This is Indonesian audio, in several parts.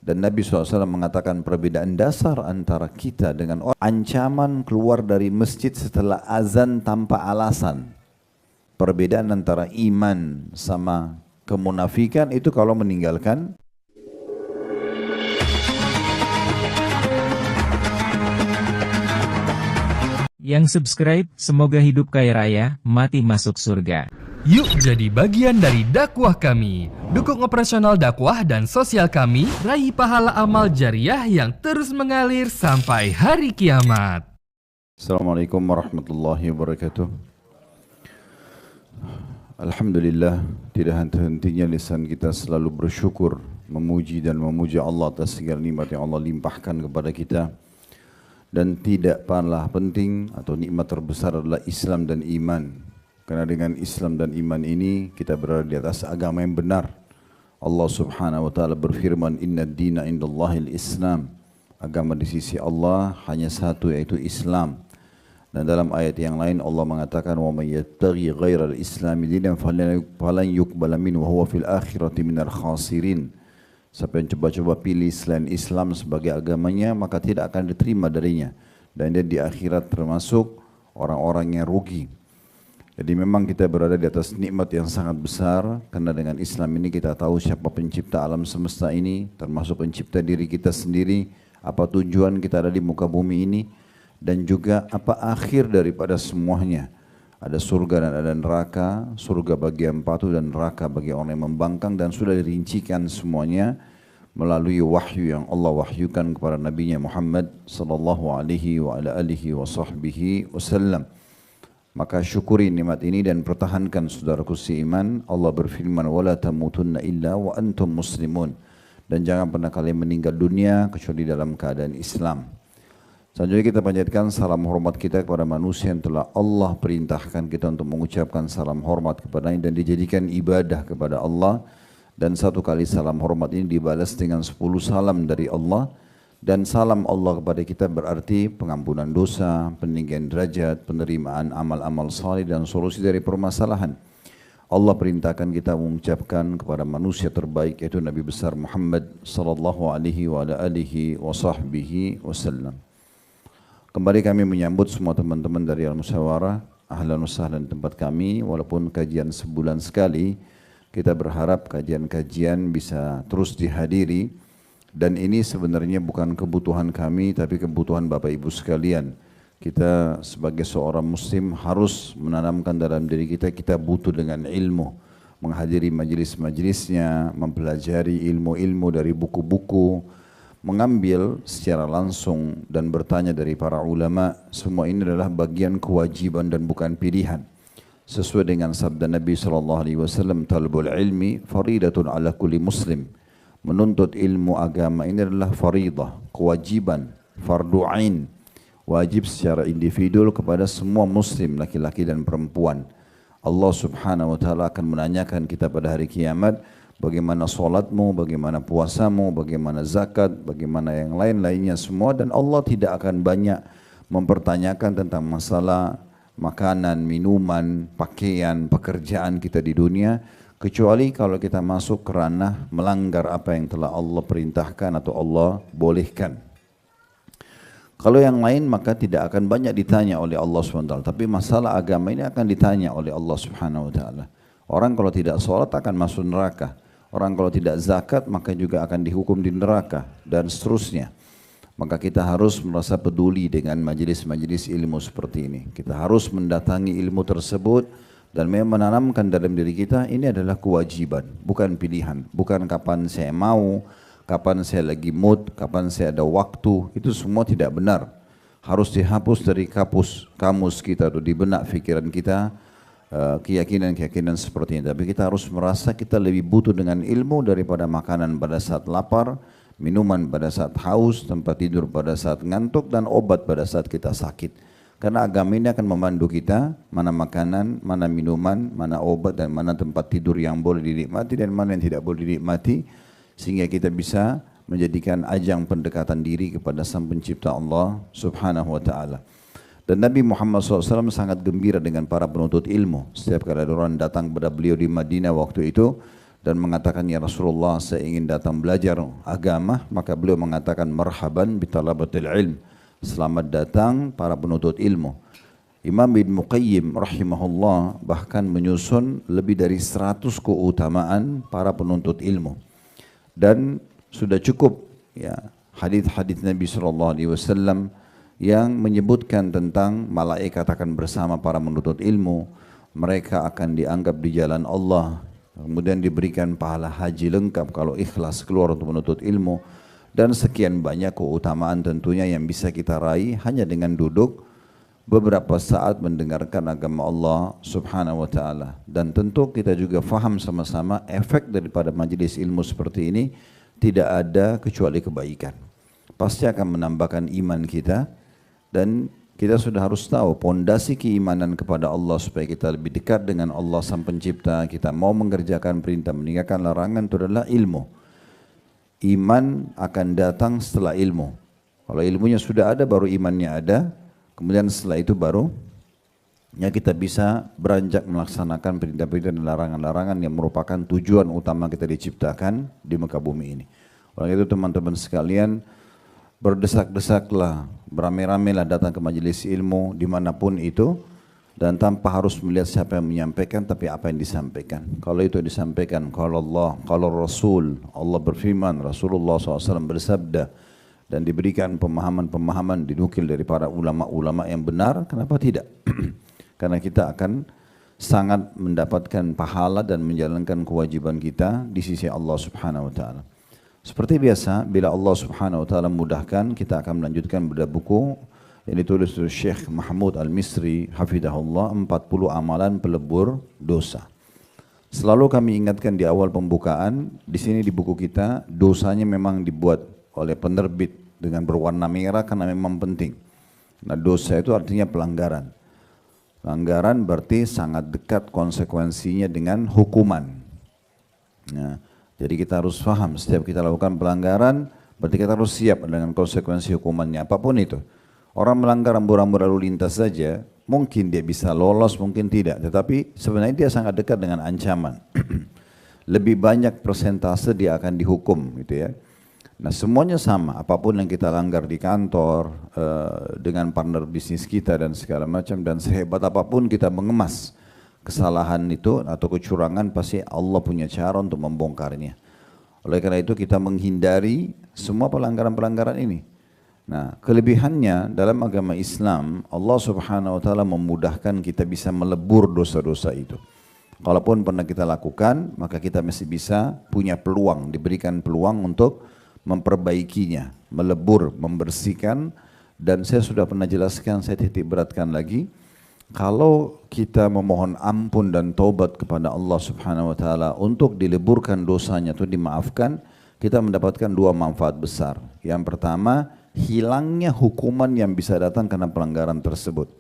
Dan Nabi SAW mengatakan perbedaan dasar antara kita dengan orang, ancaman keluar dari masjid setelah azan tanpa alasan. Perbedaan antara iman sama kemunafikan itu kalau meninggalkan. Yang subscribe, semoga hidup kaya raya, mati masuk surga. Yuk jadi bagian dari dakwah kami. Dukung operasional dakwah dan sosial kami, raih pahala amal jariah yang terus mengalir sampai hari kiamat. Assalamualaikum warahmatullahi wabarakatuh. Alhamdulillah, tidak henti-hentinya lisan kita selalu bersyukur, memuji dan memuja Allah atas segala nikmat yang Allah limpahkan kepada kita. Dan tidak kalah penting atau nikmat terbesar adalah Islam dan iman. Karena dengan Islam dan iman ini kita berada di atas agama yang benar. Allah Subhanahu wa taala berfirman, "Inna ad-dina indallahil Islam." Agama di sisi Allah hanya satu, yaitu Islam. Dan dalam ayat yang lain Allah mengatakan, "Wa may yattaghi ghairal islami dinan falan yuqbala minhu wa huwa fil akhirati minal khasirin." Siapa yang coba-coba pilih selain Islam sebagai agamanya, maka tidak akan diterima darinya. Dan dia di akhirat termasuk orang-orang yang rugi. Jadi memang kita berada di atas nikmat yang sangat besar, karena dengan Islam ini kita tahu siapa pencipta alam semesta ini, termasuk pencipta diri kita sendiri, apa tujuan kita ada di muka bumi ini, dan juga apa akhir daripada semuanya. Ada surga dan ada neraka, surga bagi yang patuh dan neraka bagi orang yang membangkang, dan sudah dirincikan semuanya melalui wahyu yang Allah wahyukan kepada Nabi Muhammad sallallahu alaihi wa ala alihi wa sahbihi wasallam. Maka syukuri nikmat ini dan pertahankan saudaraku seiman. Allah berfirman, "Wala tamutunna illa wa antum muslimun." Dan jangan pernah kalian meninggal dunia kecuali dalam keadaan Islam. Selanjutnya kita panjatkan salam hormat kita kepada manusia yang telah Allah perintahkan kita untuk mengucapkan salam hormat kepadanya dan dijadikan ibadah kepada Allah. Dan satu kali salam hormat ini dibalas dengan 10 salam dari Allah. Dan salam Allah kepada kita berarti pengampunan dosa, peninggian derajat, penerimaan amal-amal saleh dan solusi dari permasalahan. Allah perintahkan kita mengucapkan kepada manusia terbaik, yaitu Nabi besar Muhammad sallallahu alaihi wa ala alihi wa sahbihi wasallam. Kembali kami menyambut semua teman-teman dari Al-Musyawarah, ahlan wa sahlan tempat kami, walaupun kajian sebulan sekali, kita berharap kajian-kajian bisa terus dihadiri. Dan ini sebenarnya bukan kebutuhan kami, tapi kebutuhan Bapak Ibu sekalian. Kita sebagai seorang muslim harus menanamkan dalam diri kita, kita butuh dengan ilmu. Menghadiri majelis-majelisnya, mempelajari ilmu-ilmu dari buku-buku, mengambil secara langsung dan bertanya dari para ulama. Semua ini adalah bagian kewajiban dan bukan pilihan. Sesuai dengan sabda Nabi SAW, "Talabul ilmi faridatun ala kulli muslim." Menuntut ilmu agama ini adalah faridah, kewajiban, fardu ain, wajib secara individu kepada semua muslim, laki-laki dan perempuan. Allah Subhanahu wa taala akan menanyakan kita pada hari kiamat, bagaimana salatmu, bagaimana puasamu, bagaimana zakat, bagaimana yang lain-lainnya semua, dan Allah tidak akan banyak mempertanyakan tentang masalah makanan, minuman, pakaian, pekerjaan kita di dunia, kecuali kalau kita masuk ke ranah melanggar apa yang telah Allah perintahkan atau Allah bolehkan. Kalau yang lain maka tidak akan banyak ditanya oleh Allah SWT. Tapi masalah agama ini akan ditanya oleh Allah SWT. Orang kalau tidak sholat akan masuk neraka. Orang kalau tidak zakat maka juga akan dihukum di neraka. Dan seterusnya. Maka kita harus merasa peduli dengan majelis-majelis ilmu seperti ini. Kita harus mendatangi ilmu tersebut. Dan memang menanamkan dalam diri kita ini adalah kewajiban, bukan pilihan. Bukan kapan saya mau, kapan saya lagi mood, kapan saya ada waktu. Itu semua tidak benar. Harus dihapus dari kamus kita atau di benak pikiran kita, keyakinan-keyakinan seperti ini. Tapi kita harus merasa kita lebih butuh dengan ilmu daripada makanan pada saat lapar, minuman pada saat haus, tempat tidur pada saat ngantuk, dan obat pada saat kita sakit. Karena agama ini akan memandu kita, mana makanan, mana minuman, mana obat, dan mana tempat tidur yang boleh dinikmati dan mana yang tidak boleh dinikmati. Sehingga kita bisa menjadikan ajang pendekatan diri kepada Sang Pencipta Allah Subhanahu wa ta'ala. Dan Nabi Muhammad SAW sangat gembira dengan para penuntut ilmu. Setiap kali ada orang datang kepada beliau di Madinah waktu itu, dan mengatakan, ya Rasulullah, saya ingin datang belajar agama, maka beliau mengatakan, marhaban bitalabatil ilm, selamat datang para penuntut ilmu. Imam Ibn Qayyim rahimahullah bahkan menyusun lebih dari 100 keutamaan para penuntut ilmu. Dan sudah cukup ya hadis-hadis Nabi SAW yang menyebutkan tentang malaikat akan bersama para penuntut ilmu, mereka akan dianggap di jalan Allah, kemudian diberikan pahala haji lengkap kalau ikhlas keluar untuk menuntut ilmu, dan sekian banyak keutamaan tentunya yang bisa kita raih hanya dengan duduk beberapa saat mendengarkan agama Allah subhanahu wa ta'ala. Dan tentu kita juga faham sama-sama efek daripada majelis ilmu seperti ini tidak ada kecuali kebaikan. Pasti akan menambahkan iman kita, dan kita sudah harus tahu pondasi keimanan kepada Allah supaya kita lebih dekat dengan Allah sang pencipta, kita mau mengerjakan perintah, meninggalkan larangan, itu adalah ilmu. Iman akan datang setelah ilmu. Kalau ilmunya sudah ada baru imannya ada. Kemudian setelah itu baru ya kita bisa beranjak melaksanakan perintah-perintah dan larangan-larangan yang merupakan tujuan utama kita diciptakan di muka bumi ini. Oleh itu teman-teman sekalian, berdesak-desaklah, beramai-ramailah datang ke majelis ilmu dimanapun itu, dan tanpa harus melihat siapa yang menyampaikan, tapi apa yang disampaikan. Kalau itu disampaikan, kalau Allah, kalau Rasul, Allah berfirman, Rasulullah SAW bersabda, dan diberikan pemahaman-pemahaman dinukil dari para ulama-ulama yang benar, kenapa tidak? Karena kita akan sangat mendapatkan pahala dan menjalankan kewajiban kita di sisi Allah Subhanahu wa taala. Seperti biasa, bila Allah Subhanahu wa taala mudahkan, kita akan melanjutkan bedah buku yang ditulis oleh Syekh Mahmud Al-Misri hafidahullah, 40 amalan pelebur dosa. Selalu kami ingatkan di awal pembukaan, di sini di buku kita dosanya memang dibuat oleh penerbit dengan berwarna merah karena memang penting. Nah, dosa itu artinya pelanggaran. Pelanggaran berarti sangat dekat konsekuensinya dengan hukuman. Nah, jadi kita harus paham setiap kita lakukan pelanggaran berarti kita harus siap dengan konsekuensi hukumannya apapun itu. Orang melanggar rambu-rambu lalu lintas saja mungkin dia bisa lolos, mungkin tidak, tetapi sebenarnya dia sangat dekat dengan ancaman. Lebih banyak persentase dia akan dihukum gitu ya. Nah, semuanya sama, apapun yang kita langgar di kantor, dengan partner bisnis kita dan segala macam, dan sehebat apapun kita mengemas kesalahan itu atau kecurangan, pasti Allah punya cara untuk membongkarnya. Oleh karena itu kita menghindari semua pelanggaran-pelanggaran ini. Nah, kelebihannya dalam agama Islam, Allah Subhanahu wa taala memudahkan kita bisa melebur dosa-dosa itu. Kalaupun pernah kita lakukan, maka kita masih bisa punya peluang, diberikan peluang untuk memperbaikinya, melebur, membersihkan. Dan saya sudah pernah jelaskan, saya titik beratkan lagi, kalau kita memohon ampun dan taubat kepada Allah Subhanahu wa taala untuk dileburkan dosanya atau dimaafkan, kita mendapatkan dua manfaat besar. Yang pertama, hilangnya hukuman yang bisa datang karena pelanggaran tersebut.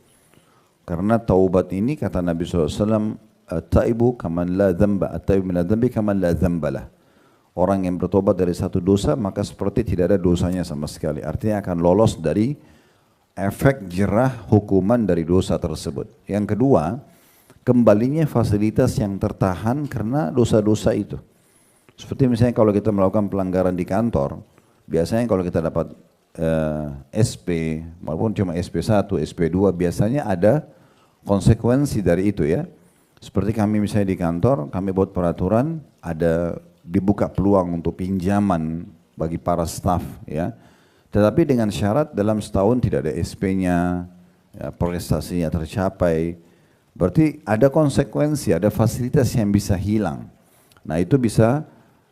Karena taubat ini kata Nabi SAW, at-taibu kaman la dzamba, at-taibu min adz-dzambi kaman la dzambalah. Orang yang bertobat dari satu dosa maka seperti tidak ada dosanya sama sekali. Artinya akan lolos dari efek jerah hukuman dari dosa tersebut. Yang kedua, kembalinya fasilitas yang tertahan karena dosa-dosa itu. Seperti misalnya kalau kita melakukan pelanggaran di kantor, biasanya kalau kita dapat SP, walaupun cuma SP1, SP2, biasanya ada konsekuensi dari itu ya. Seperti kami misalnya di kantor, kami buat peraturan, ada dibuka peluang untuk pinjaman bagi para staf ya. Tetapi dengan syarat dalam setahun tidak ada SP-nya, ya, prestasinya tercapai. Berarti ada konsekuensi, ada fasilitas yang bisa hilang. Nah, itu bisa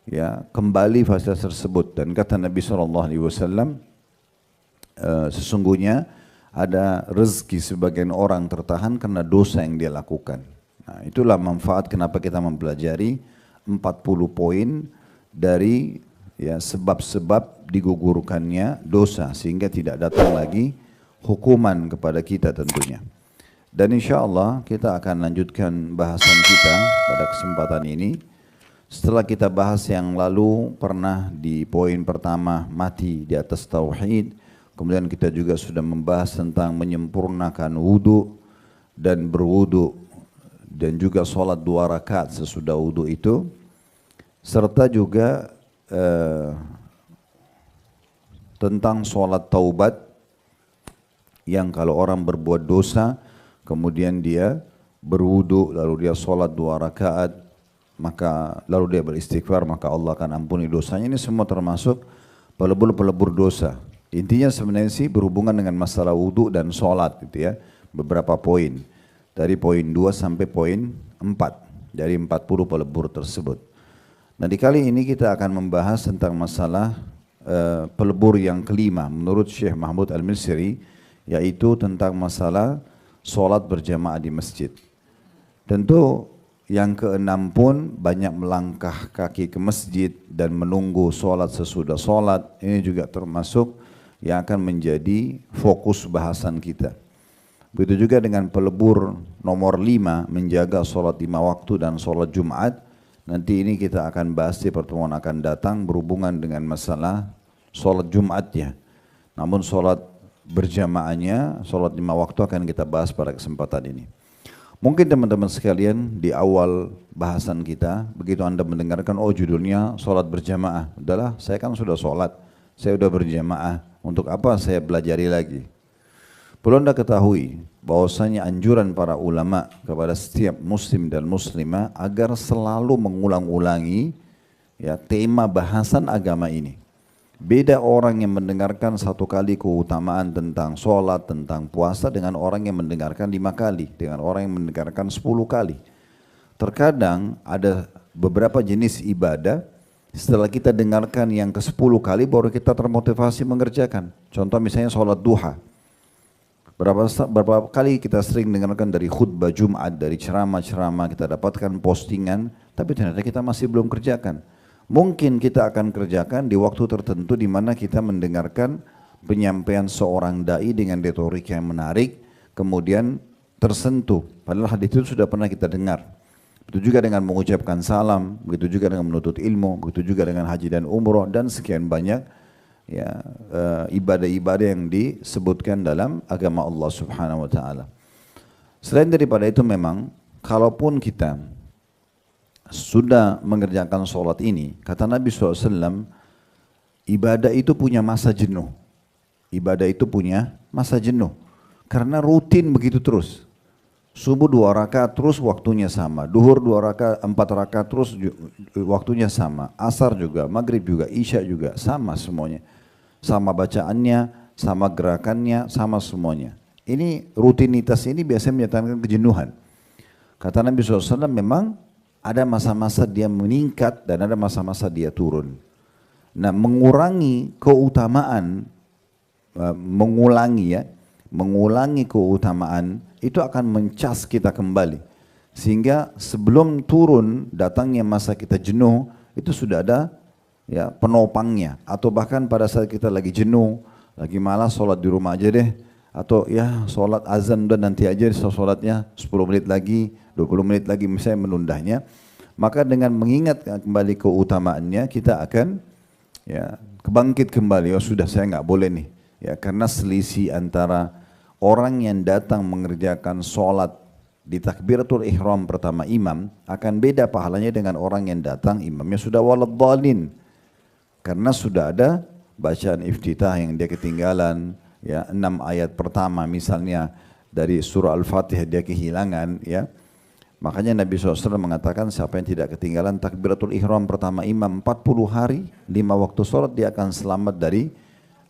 ya kembali fasilitas tersebut. Dan kata Nabi SAW, sesungguhnya ada rezeki sebagian orang tertahan karena dosa yang dia lakukan. Nah, itulah manfaat kenapa kita mempelajari 40 poin dari ya sebab-sebab digugurkannya dosa sehingga tidak datang lagi hukuman kepada kita tentunya. Dan insya Allah kita akan lanjutkan bahasan kita pada kesempatan ini. Setelah kita bahas yang lalu pernah di poin pertama mati di atas tauhid, kemudian kita juga sudah membahas tentang menyempurnakan wudu dan berwudu, dan juga sholat 2 rakaat sesudah wudu itu. serta juga tentang sholat taubat, yang kalau orang berbuat dosa kemudian dia berwudu lalu dia sholat 2 rakaat, maka lalu dia beristighfar, maka Allah akan ampuni dosanya. Ini semua termasuk pelebur-pelebur dosa. Intinya sebenarnya sih berhubungan dengan masalah wudu dan sholat gitu ya. Beberapa poin, dari poin 2 sampai poin 4 dari 40 pelebur tersebut. Nah di kali ini kita akan membahas tentang masalah pelebur yang kelima menurut Syekh Mahmud Al-Misri, yaitu tentang masalah sholat berjamaah di masjid. Tentu yang keenam pun banyak melangkah kaki ke masjid dan menunggu sholat sesudah sholat. Ini juga termasuk yang akan menjadi fokus bahasan kita. Begitu juga dengan pelebur nomor 5, menjaga sholat 5 waktu dan sholat Jumat. Nanti ini kita akan bahas di pertemuan akan datang berhubungan dengan masalah sholat Jumatnya. Namun sholat berjamaahnya, sholat 5 waktu akan kita bahas pada kesempatan ini. Mungkin teman-teman sekalian di awal bahasan kita, begitu Anda mendengarkan, oh judulnya sholat berjamaah. Udahlah, saya kan sudah sholat, saya sudah berjamaah, untuk apa saya belajari lagi? Perlu Anda ketahui bahwasanya anjuran para ulama kepada setiap muslim dan muslimah agar selalu mengulang-ulangi ya tema bahasan agama ini. Beda orang yang mendengarkan 1 kali keutamaan tentang sholat, tentang puasa dengan orang yang mendengarkan 5 kali, dengan orang yang mendengarkan 10 kali. Terkadang ada beberapa jenis ibadah setelah kita dengarkan yang ke-10 kali baru kita termotivasi mengerjakan. Contoh misalnya sholat duha. Berapa kali kita sering dengarkan dari khutbah Jumat, dari ceramah-ceramah, kita dapatkan postingan, tapi ternyata kita masih belum kerjakan. Mungkin kita akan kerjakan di waktu tertentu di mana kita mendengarkan penyampaian seorang dai dengan retorika yang menarik, kemudian tersentuh. Padahal hadis itu sudah pernah kita dengar. Begitu juga dengan mengucapkan salam, begitu juga dengan menuntut ilmu, begitu juga dengan haji dan umroh, dan sekian banyak ya ibadah-ibadah yang disebutkan dalam agama Allah Subhanahu wa taala. Selain daripada itu memang kalaupun kita sudah mengerjakan sholat ini, kata Nabi SAW, ibadah itu punya masa jenuh. Ibadah itu punya masa jenuh karena rutin begitu terus. Subuh 2 rakaat terus waktunya sama, duhur 2 rakaat, 4 rakaat terus waktunya sama, asar juga, maghrib juga, isya juga, sama semuanya. Sama bacaannya, sama gerakannya, sama semuanya. Ini rutinitas ini biasanya menyatakan kejenuhan. Kata Nabi SAW memang ada masa-masa dia meningkat dan ada masa-masa dia turun. Nah mengurangi keutamaan, mengulangi keutamaan itu akan mencas kita kembali. Sehingga sebelum turun datangnya masa kita jenuh itu sudah ada ya penopangnya, atau bahkan pada saat kita lagi jenuh, lagi malas sholat di rumah aja deh, atau ya sholat azan dan nanti aja sholatnya 10 menit lagi, 20 menit lagi misalnya menundanya, maka dengan mengingat kembali keutamaannya kita akan ya kebangkit kembali. Oh sudah, saya nggak boleh nih ya, karena selisih antara orang yang datang mengerjakan sholat di takbiratul ihram pertama imam akan beda pahalanya dengan orang yang datang imamnya sudah waladhdallin. Karena sudah ada bacaan iftitah yang dia ketinggalan, ya 6 ayat pertama misalnya dari surah Al-Fatihah dia kehilangan, ya. Makanya Nabi SAW mengatakan siapa yang tidak ketinggalan takbiratul ihram pertama imam 40 hari, 5 waktu sholat, dia akan selamat dari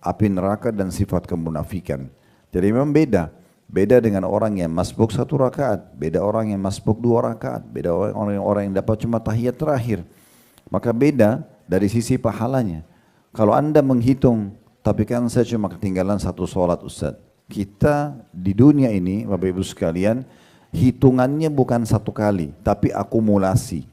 api neraka dan sifat kemunafikan. Jadi memang beda. Beda dengan orang yang masbuk 1 rakaat, beda orang yang masbuk 2 rakaat, beda orang yang dapat cuma tahiyat terakhir. Maka beda dari sisi pahalanya. Kalau Anda menghitung, tapi kan saya cuma ketinggalan 1 sholat Ustaz. Kita di dunia ini, Bapak Ibu sekalian, hitungannya bukan 1 kali, tapi akumulasi.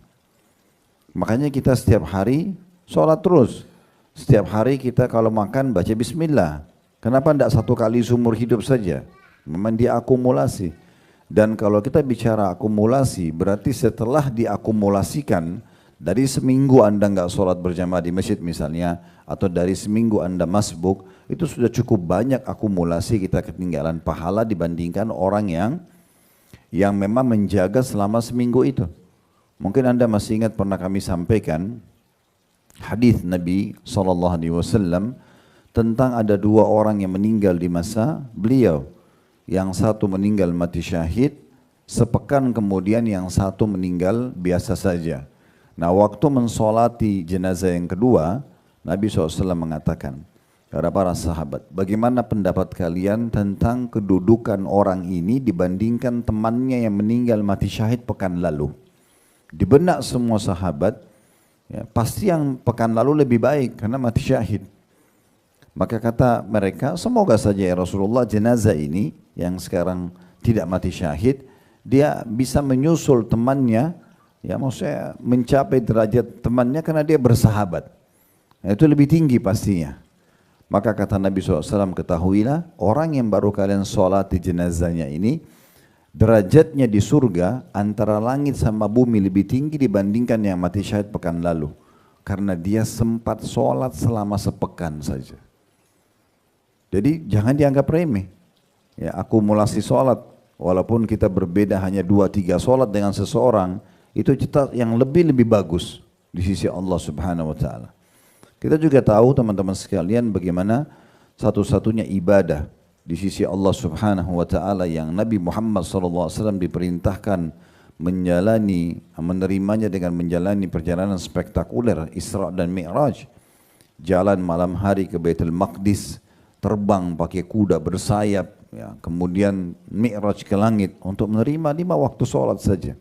Makanya kita setiap hari sholat terus. Setiap hari kita kalau makan baca bismillah. Kenapa tidak 1 kali seumur hidup saja? Memang dia akumulasi. Dan kalau kita bicara akumulasi, berarti setelah diakumulasikan, dari seminggu Anda nggak sholat berjamaah di masjid misalnya, atau dari seminggu Anda masbuk, itu sudah cukup banyak akumulasi kita ketinggalan pahala dibandingkan orang yang memang menjaga selama seminggu itu. Mungkin Anda masih ingat pernah kami sampaikan hadis Nabi SAW tentang ada dua orang yang meninggal di masa beliau. Yang satu meninggal mati syahid, sepekan kemudian yang satu meninggal biasa saja. Nah, waktu mensolati jenazah yang kedua, Nabi SAW mengatakan kepada para sahabat, bagaimana pendapat kalian tentang kedudukan orang ini dibandingkan temannya yang meninggal mati syahid pekan lalu? Di benak semua sahabat, ya, pasti yang pekan lalu lebih baik karena mati syahid. Maka kata mereka, semoga saja ya Rasulullah jenazah ini yang sekarang tidak mati syahid, dia bisa menyusul temannya, ya maksudnya mencapai derajat temannya karena dia bersahabat. Nah, itu lebih tinggi pastinya. Maka kata Nabi SAW, ketahuilah orang yang baru kalian sholati jenazahnya ini, derajatnya di surga antara langit sama bumi lebih tinggi dibandingkan yang mati syahid pekan lalu. Karena dia sempat sholat selama sepekan saja. Jadi jangan dianggap remeh. Ya, akumulasi sholat, walaupun kita berbeda hanya 2-3 sholat dengan seseorang, itu kita yang lebih bagus di sisi Allah Subhanahu wa Ta'ala. Kita juga tahu teman-teman sekalian bagaimana satu-satunya ibadah di sisi Allah Subhanahu wa Ta'ala yang Nabi Muhammad SAW diperintahkan menerimanya dengan menjalani perjalanan spektakuler Isra dan Mi'raj, jalan malam hari ke Baitul Maqdis, terbang pakai kuda bersayap, ya, kemudian Mi'raj ke langit untuk menerima 5 waktu sholat saja.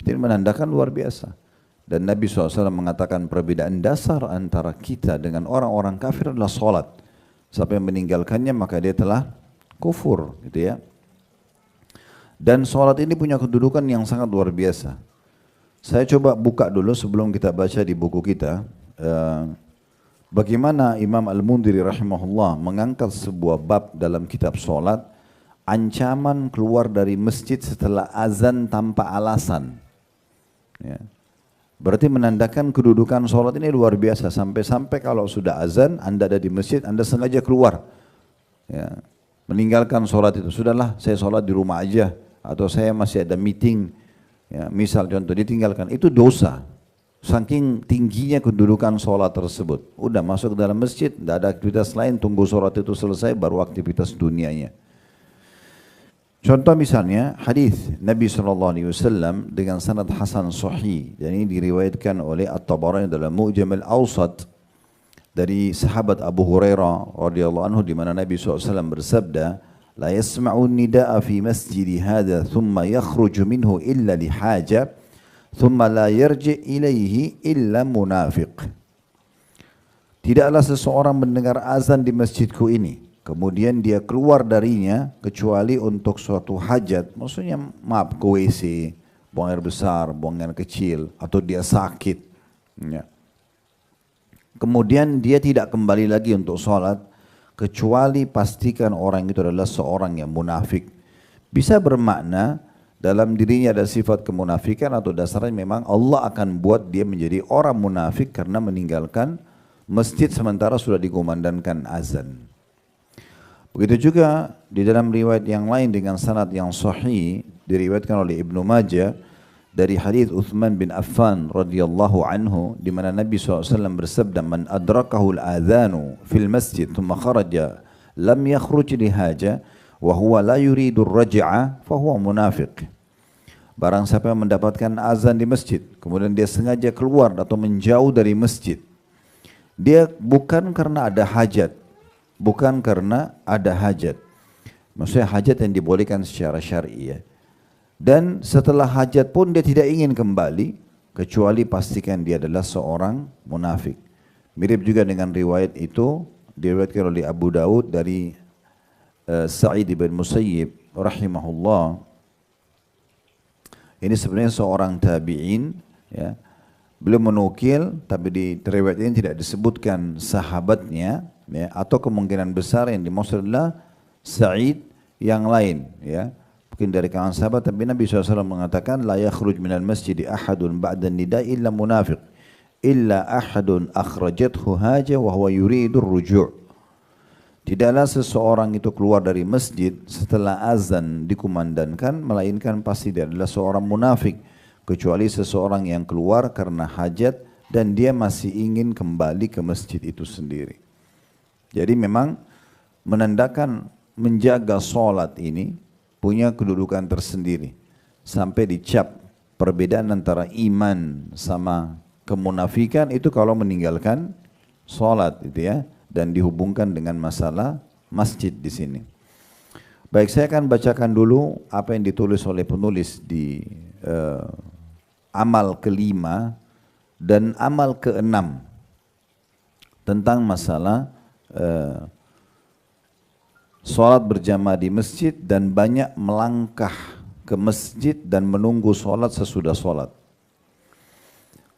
Itu menandakan luar biasa. Dan Nabi SAW mengatakan perbedaan dasar antara kita dengan orang-orang kafir adalah sholat. Siapa yang meninggalkannya maka dia telah kufur, gitu ya. Dan sholat ini punya kedudukan yang sangat luar biasa. Saya coba buka dulu sebelum kita baca di buku kita. Bagaimana Imam Al-Mundhiri rahimahullah mengangkat sebuah bab dalam kitab sholat, ancaman keluar dari masjid setelah azan tanpa alasan. Ya. Berarti menandakan kedudukan sholat ini luar biasa. Sampai-sampai kalau sudah azan, Anda ada di masjid, Anda sengaja keluar. Ya. Meninggalkan sholat itu. Sudahlah, saya sholat di rumah aja. Atau saya masih ada meeting. Ya, misal contoh, ditinggalkan. Itu dosa. Saking tingginya kedudukan sholat tersebut. Udah masuk ke dalam masjid, tidak ada aktivitas lain, tunggu sholat itu selesai, baru aktivitas dunianya. Contoh misalnya hadis Nabi SAW dengan sanad hasan sahih, dan ini diriwayatkan oleh At-Tabarani dalam Mu'jam al-Awsat dari sahabat Abu Hurairah radhiyallahu anhu, di mana Nabi SAW bersabda, la yasma'u nida'a fi masjidi hadha thumma yakhruju minhu illa lihaja thumma la yarji' ilaihi illa munafiq. Tidaklah seseorang mendengar azan di masjidku ini, kemudian dia keluar darinya kecuali untuk suatu hajat, maksudnya maaf ke WC, buang air besar, buang air kecil, atau dia sakit. Ya. Kemudian dia tidak kembali lagi untuk sholat, kecuali pastikan orang itu adalah seorang yang munafik. Bisa bermakna dalam dirinya ada sifat kemunafikan, atau dasarnya memang Allah akan buat dia menjadi orang munafik karena meninggalkan masjid sementara sudah dikumandangkan azan. Begitu juga di dalam riwayat yang lain dengan sanad yang sahih diriwayatkan oleh Ibnu Majah dari hadis Uthman bin Affan radhiyallahu anhu, di mana Nabi SAW bersabda, man adrakahu al-adhanu fil masjid thumma kharaja lam yakhruj li haja wa huwa la yuridu ar-raj'a fa huwa munafiq. Barang siapa yang mendapatkan azan di masjid kemudian dia sengaja keluar atau menjauh dari masjid, dia bukan karena ada hajat, bukan karena ada hajat, maksudnya hajat yang dibolehkan secara syar'i, ya. Dan setelah hajat pun dia tidak ingin kembali, kecuali pastikan dia adalah seorang munafik. Mirip juga dengan riwayat itu diriwayatkan oleh Abu Daud dari Sa'id bin Musayyib rahimahullah. Ini sebenarnya seorang tabi'in, ya. Beliau menukil, tapi di riwayat ini tidak disebutkan sahabatnya, ya, atau kemungkinan besar yang dimaksud adalah Sa'id yang lain, ya. Mungkin dari kalangan sahabat, tapi Nabi SAW mengatakan, la yakhruj minal masjidi ahadun ba'da nida illa munafiq, illa ahadun akhrajathu haja wa huwa yuridur ruju'. Tidaklah seseorang itu keluar dari masjid setelah azan dikumandangkan, melainkan pasti dia adalah seorang munafik, kecuali seseorang yang keluar karena hajat dan dia masih ingin kembali ke masjid itu sendiri. Jadi memang menandakan menjaga sholat ini punya kedudukan tersendiri. Sampai dicap perbedaan antara iman sama kemunafikan itu kalau meninggalkan sholat itu ya. Dan dihubungkan dengan masalah masjid di sini. Baik, saya akan bacakan dulu apa yang ditulis oleh penulis di amal kelima dan amal keenam tentang masalah sholat berjamaah di masjid dan banyak melangkah ke masjid dan menunggu sholat sesudah sholat.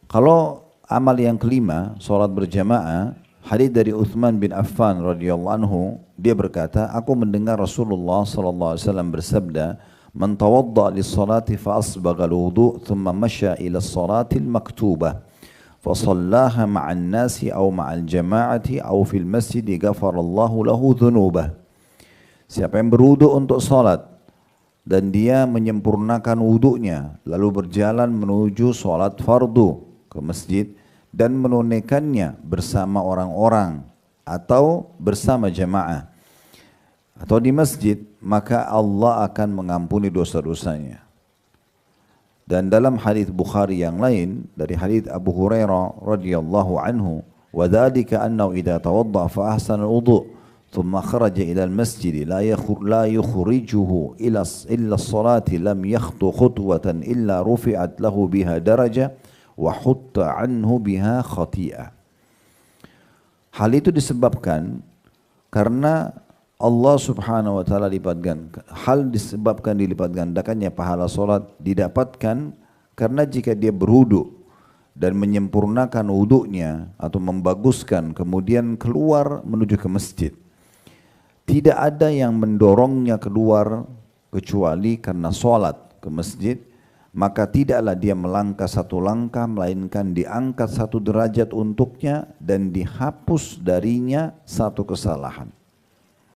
Kalau amal yang kelima, sholat berjamaah, hadits dari Uthman bin Affan radhiyallahu anhu, dia berkata, aku mendengar Rasulullah sallallahu alaihi wasallam bersabda, "Man tawadda lis-salati fa asbagha al-wudu' thumma masya ila as-salati al-maktubah fa shallaha ma'an nasi aw ma'al jama'ati aw fil masjid ghafarallahu lahu dhunubah." Siapa yang berwudu untuk salat dan dia menyempurnakan wudunya lalu berjalan menuju salat fardu ke masjid dan menunaikannya bersama orang-orang atau bersama jamaah atau di masjid, maka Allah akan mengampuni dosa-dosanya. Dan dalam hadis Bukhari yang lain dari hadis Abu Hurairah radhiyallahu anhu, wa dzalika annahu idza tawadda fa ahsana al-wudu' thumma kharaja ila al-masjid la yukhrijuhu illa as-salati lam yakhtu khutwatan illa rufi'at lahu biha darajah wa hutta anhu biha khati'ah. Hal itu disebabkan karena Allah subhanahu wa ta'ala dilipat gandakannya pahala solat didapatkan karena jika dia berwudu dan menyempurnakan wudunya atau membaguskan kemudian keluar menuju ke masjid, tidak ada yang mendorongnya keluar kecuali karena solat ke masjid, maka tidaklah dia melangkah satu langkah melainkan diangkat satu derajat untuknya dan dihapus darinya satu kesalahan.